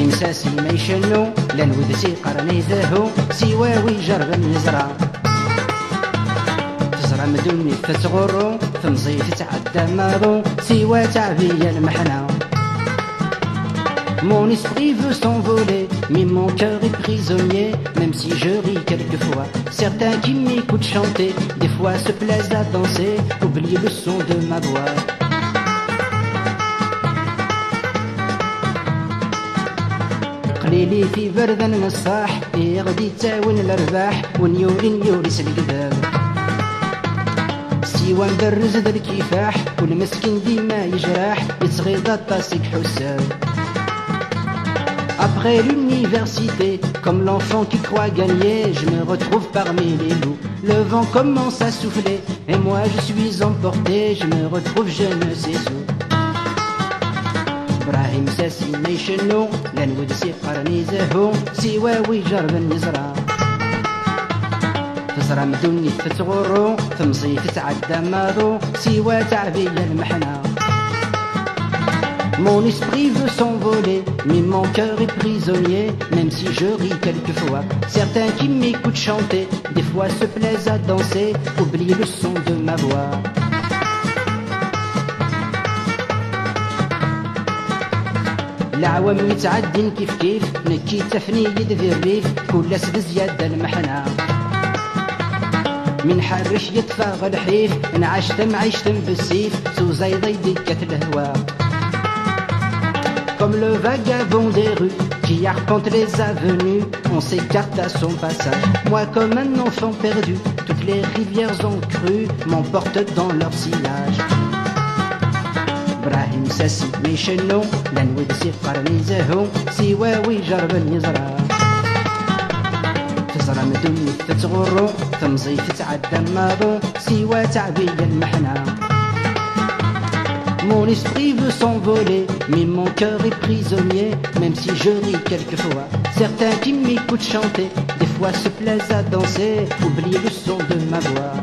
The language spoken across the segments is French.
براهيم ساسي ما يشنو لا نود سي قرني زهو سواوي جرب النزرة تزرع مدني تتغرو تمزي تتعدى مارو سوا تعبية المحنة. Mon esprit veut s'envoler, mais mon cœur est prisonnier. Même si je ris quelquefois, certains qui m'écoutent chanter, des fois se plaisent à danser, oublient le son de ma voix. قليلي في برد نصاح يغدي تاون الارباح ونيوري القباب سيوا نبرز ذا الكفاح والمسكين ديما يجراح يتغيض طاسك حساب. Après l'université, comme l'enfant qui croit gagner, je me retrouve parmi les loups. Le vent commence à souffler et moi je suis emporté, je me retrouve je ne sais où. براهيم ساسي ما يشنو لا نود سي قرني زهو سواوي جرب النزرة تزرع مدني تتغرو تمزي تتعدى مارو سوا تعبية المحنة. Mon esprit veut s'envoler, mais mon cœur est prisonnier. Même si je ris quelquefois, certains qui m'écoutent chanter, des fois se plaisent à danser, oublient le son de ma voix. العوام يتعدين كيف كيف نكي تفنيد ذي الريف كل بزيادة المحنة. من حرش يطفى الحيف نعشتم عيشتم بالسيف سوزايضي دكة الهوا. Comme le vagabond des rues qui arpente les avenues, on s'écarte à son passage. Moi comme un enfant perdu, toutes les rivières en crue m'emportent dans leur sillage. براهيم ساسي ما يشنو لا نود سي قرني زهو سواوي جرب النزرة تزرع مدني تتغرو تمزي تتعدى مارو سوا تعبية المحنة. Mon esprit veut s'envoler, mais mon cœur est prisonnier. Même si je ris quelquefois, certains qui m'écoutent chanter, des fois se plaisent à danser, oublient le son de ma voix.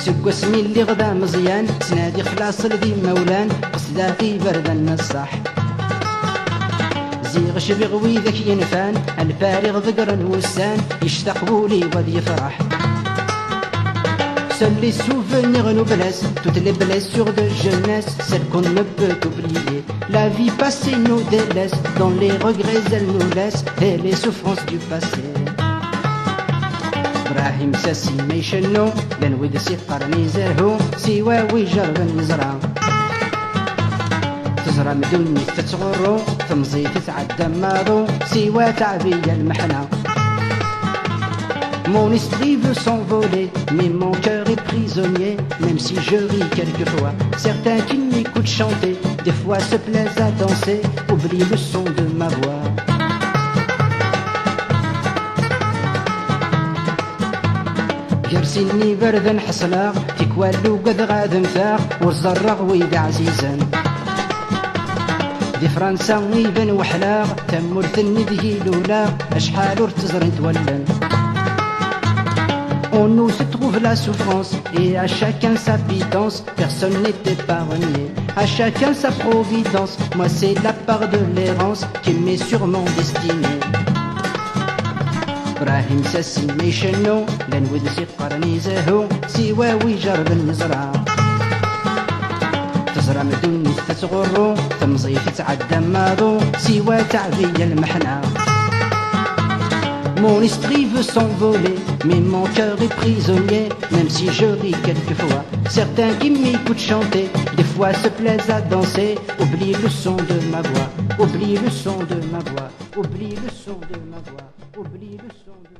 سقسمي اللي غدا مزيان تنادي خلاص لذي مولان قصدا في برد النصاح زيغ شبيغ ويذك ينفان الفارغ ذقر الوسان يشتاق ولي وذ يفرح. Seuls les souvenirs nous blessent, toutes les blessures de jeunesse, celles qu'on ne peut oublier. La vie passée nous délaisse, dans les regrets elle nous laisse, et les souffrances du passé. براهيم ساسي ما يشنو لا نود سي قرني زهو سواوي جرب النزرة تزرع مدني تتغرو تمزي تتعدى مارو سوا تعبية المحنة. Mon esprit veut s'envoler, mais mon cœur est prisonnier. Même si je ris quelquefois, certains qui m'écoutent chanter, des fois se plaisent à danser, oublient le son de ma voix. يرسلني برد حصلاغ تكوالو قد غاد نفاق والزرغ ويد عزيزا دي فرنسا ويبن وحلاغ تمرثني ذهي لولا اشحال ورتزرن تولن. On nous se trouve la souffrance et à chacun sa pitance, personne n'est épargné, à chacun sa providence. Moi c'est la part de l'errance qui m'est sûrement destinée. براهيم ساسي ما يشنو لا نود سي قرني زهو سواوي جرب النزرة تزرع مدني تتغرو تمزي تتعدى مارو سوا تعبية المحنة. Mon esprit veut s'envoler, mais mon cœur est prisonnier. Même si je ris quelquefois, certains qui m'écoutent chanter, des fois se plaisent à danser, oublient le son de ma voix, oublient le son de ma voix, oublient le son de ma voix, oublient le son de